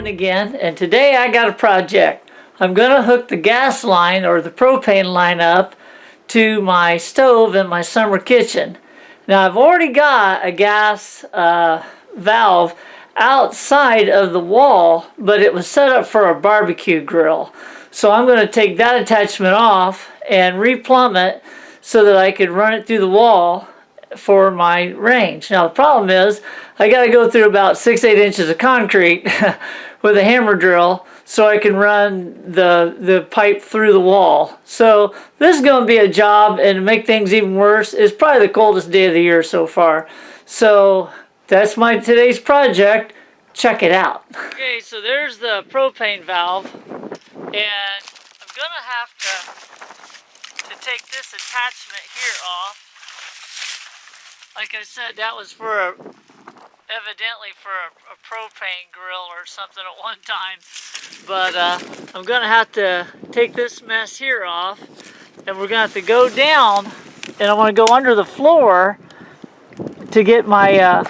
again, and today I got a project. I'm going to hook the gas line or the propane line up to my stove in my summer kitchen. Now I've already got a gas valve outside of the wall, but it was set up for a barbecue grill. So I'm going to take that attachment off and replumb it so that I could run it through the wall for my range. Now the problem is I got to go through about 6-8 inches of concrete with a hammer drill so I can run the pipe through the wall. So this is going to be a job, and to make things even worse, it's probably the coldest day of the year so far. So that's today's project. Check it out. Okay, so there's the propane valve, and I'm gonna have to take this attachment here off. Like I said, that was for evidently for a propane grill or something at one time. But I'm gonna have to take this mess here off, and we're gonna have to go down, and I want to go under the floor to get my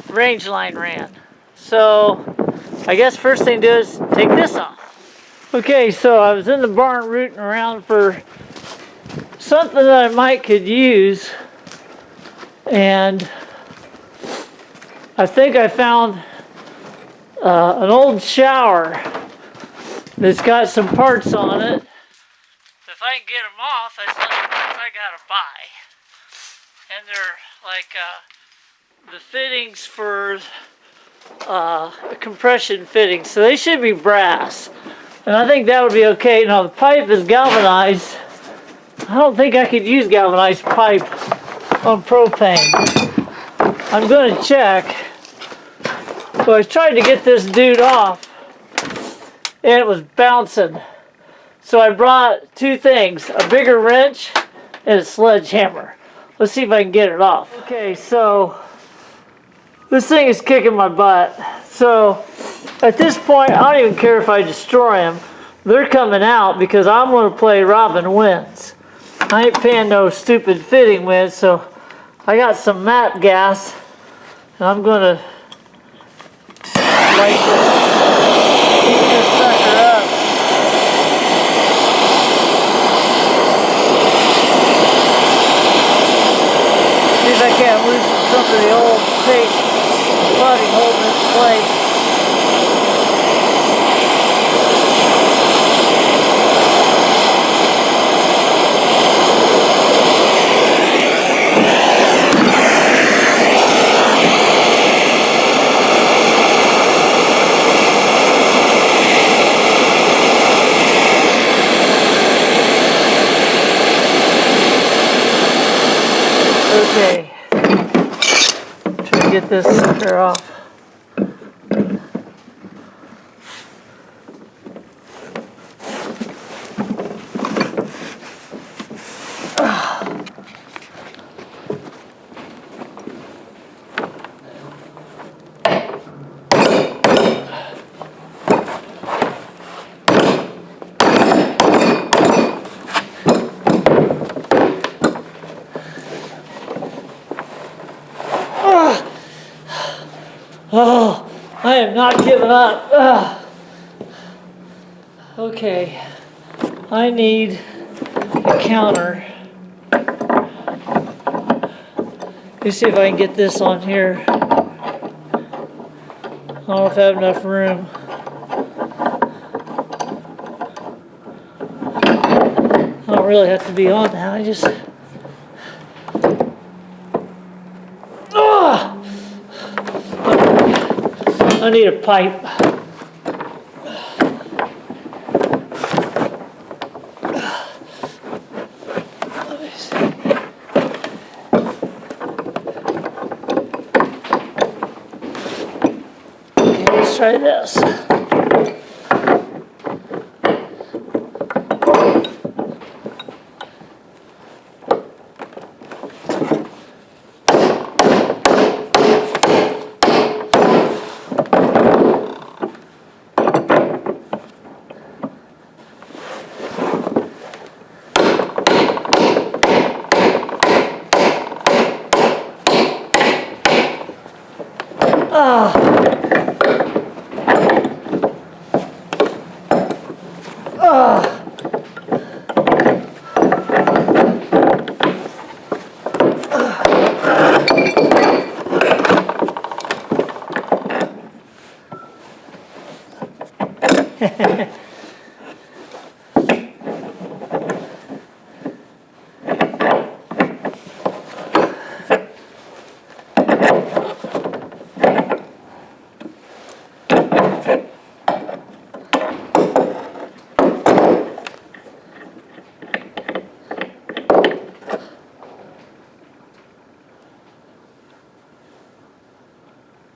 range line ran. So I guess first thing to do is take this off. Okay, so I was in the barn rooting around for something that I could use, and I think I found an old shower that's got some parts on it. If I can get them off, that's the only parts I gotta buy. And they're like the fittings for compression fittings, so they should be brass. And I think that would be okay. Now the pipe is galvanized. I don't think I could use galvanized pipe on propane. I'm going to check. So I was trying to get this dude off, and it was bouncing. So I brought two things, a bigger wrench and a sledgehammer. Let's see if I can get it off. Okay, so this thing is kicking my butt. So at this point, I don't even care if I destroy them. They're coming out because I'm going to play Robin Wins. I ain't paying no stupid fitting with, so I got some MAP gas, and I'm going to light this sucker up. See if I can't loosen some of the old tape putty holding its place. Okay, try to get this sucker off. Oh, I am not giving up. Ugh. Okay, I need a counter. Let's see if I can get this on here. I don't know if I have enough room. I don't really have to be on that. I just... I need a pipe. Let me see. Okay, let's try this.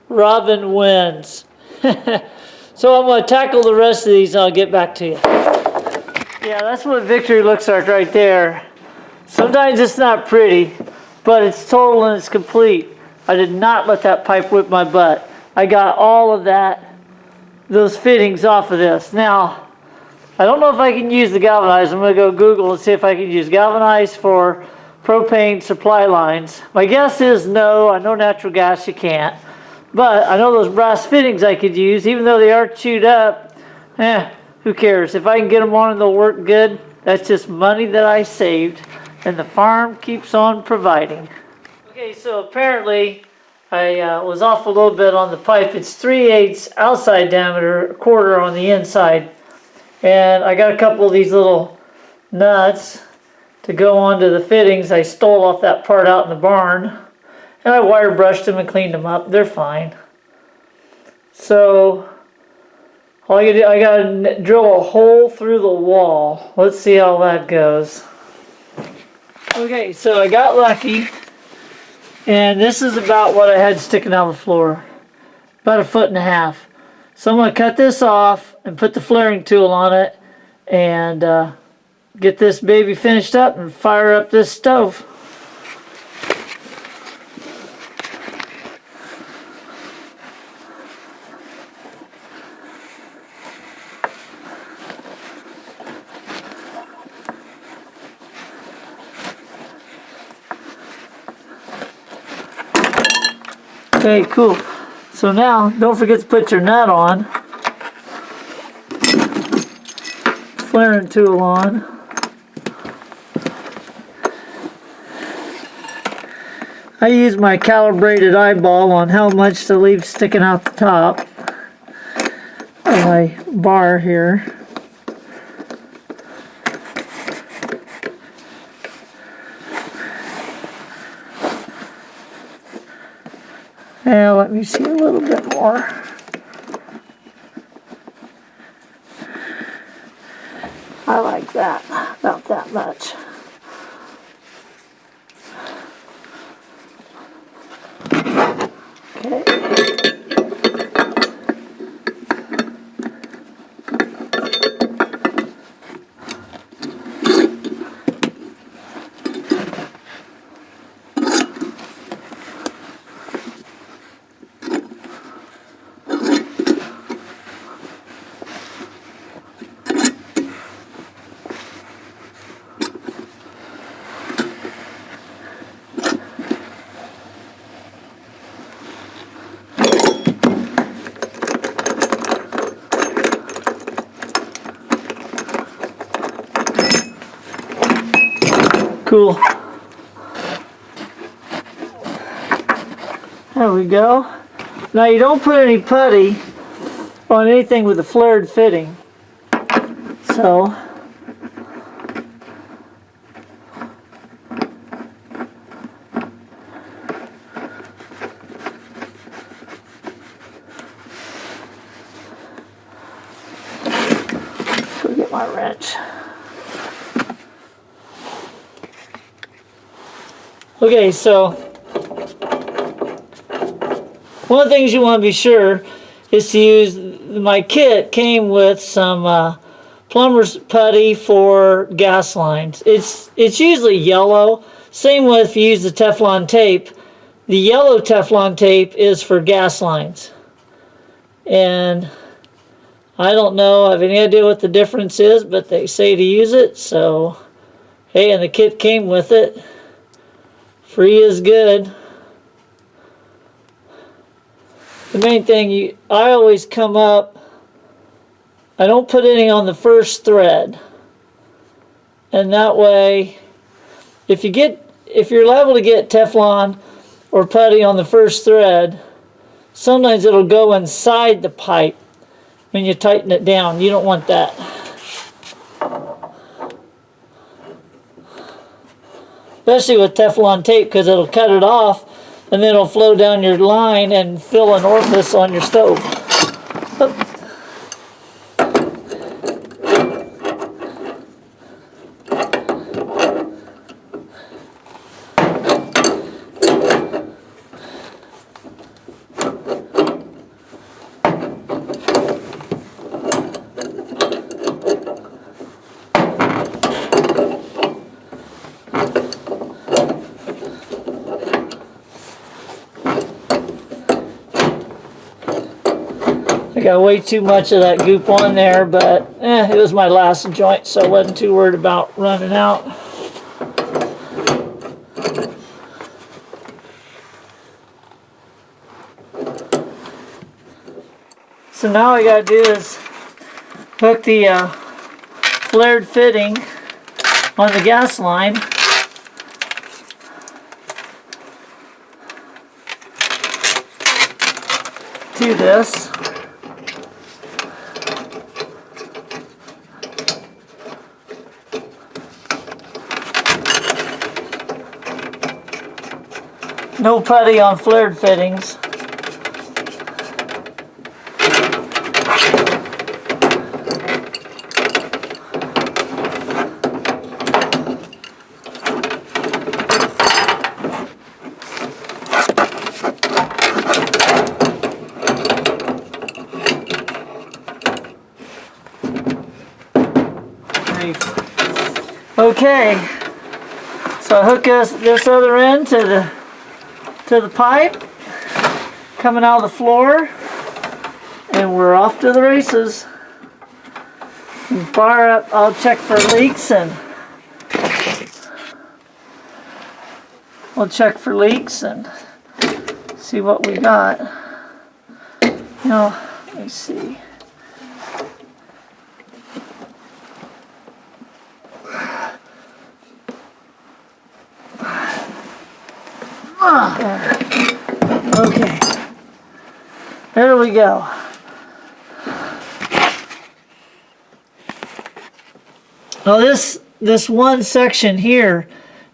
Robin wins. So I'm going to tackle the rest of these and I'll get back to you. Yeah, that's what victory looks like right there. Sometimes it's not pretty, but it's total and it's complete. I did not let that pipe whip my butt. I got all of those fittings off of this. Now, I don't know if I can use the galvanized. I'm going to go Google and see if I can use galvanized for propane supply lines. My guess is no. I know natural gas you can't. But I know those brass fittings I could use, even though they are chewed up. Who cares? If I can get them on and they'll work good, that's just money that I saved. And the farm keeps on providing. Okay, so apparently I was off a little bit on the pipe. It's 3/8 outside diameter, a quarter on the inside. And I got a couple of these little nuts to go onto the fittings. I stole off that part out in the barn. And I wire brushed them and cleaned them up. They're fine. So all I got to drill a hole through the wall. Let's see how that goes. Okay, so I got lucky. And this is about what I had sticking out of the floor. About 1.5 feet. So I'm going to cut this off and put the flaring tool on it. And get this baby finished up and fire up this stove. Okay, cool. So now, don't forget to put your nut on. Flaring tool on. I use my calibrated eyeball on how much to leave sticking out the top of my bar here. Now let me see a little bit more. I like that, about that much. Okay. Cool. There we go. Now you don't put any putty on anything with a flared fitting. So go get my wrench. Okay, so one of the things you want to be sure is to use, my kit came with some plumber's putty for gas lines. It's usually yellow. Same with if you use the Teflon tape. The yellow Teflon tape is for gas lines. And I don't know, I have any idea what the difference is, but they say to use it, so hey, and the kit came with it. Free is good. The main thing, I always come up, I don't put any on the first thread. And that way, if you're liable to get Teflon or putty on the first thread, sometimes it'll go inside the pipe when you tighten it down. You don't want that. Especially with Teflon tape, because it'll cut it off and then it'll flow down your line and fill an orifice on your stove. Oop. I got way too much of that goop on there, but it was my last joint, so I wasn't too worried about running out. So now all I gotta do is hook the flared fitting on the gas line. To this. No putty on flared fittings. Okay, so I hook this other end to the pipe coming out of the floor, and we're off to the races. And fire up, I'll check for leaks and see what we got. Now, let me see. Okay, there we go. Now this one section here,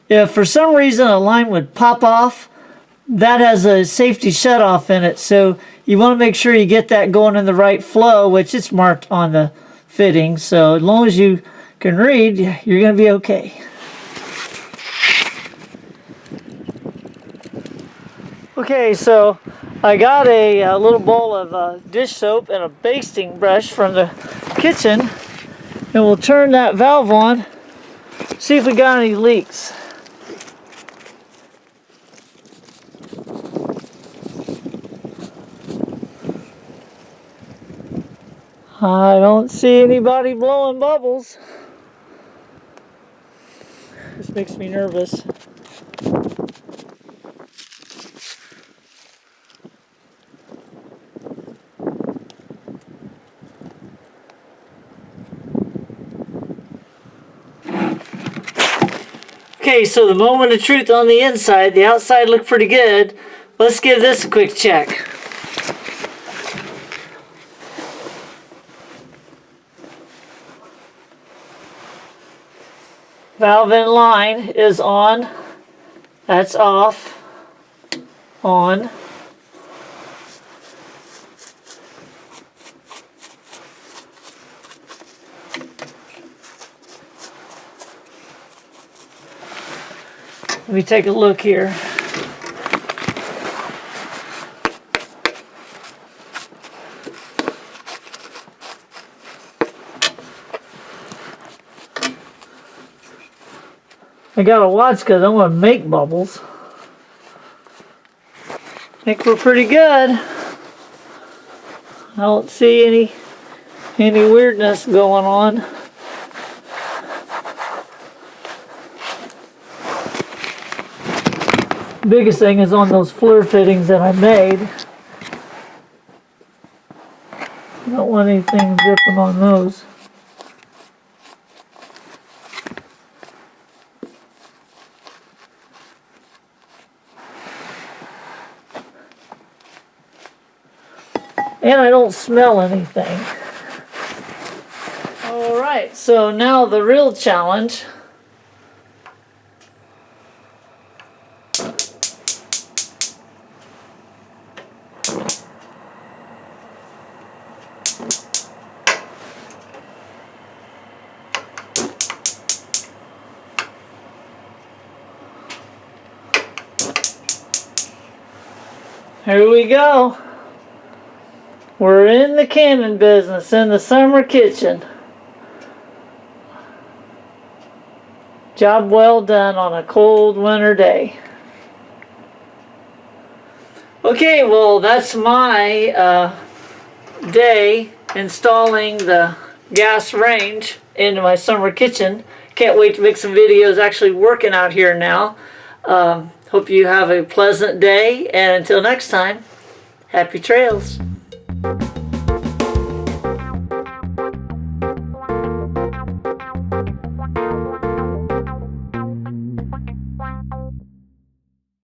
if for some reason a line would pop off, that has a safety shutoff in it, so you want to make sure you get that going in the right flow, which it's marked on the fitting, so as long as you can read, you're going to be okay. Okay, so I got a little bowl of dish soap and a basting brush from the kitchen, and we'll turn that valve on, see if we got any leaks. I don't see anybody blowing bubbles. This makes me nervous. Okay, so the moment of truth on the inside. The outside looked pretty good. Let's give this a quick check. Valve in line is on. That's off. On. Let me take a look here. I gotta watch because I'm gonna make bubbles. I think we're pretty good. I don't see any weirdness going on. Biggest thing is on those flare fittings that I made. I don't want anything dripping on those. And I don't smell anything. Alright, so now the real challenge. Here we go. We're in the canning business in the summer kitchen. Job well done on a cold winter day. Okay, well that's my day installing the gas range into my summer kitchen. Can't wait to make some videos actually working out here now. Hope you have a pleasant day, and until next time, happy trails.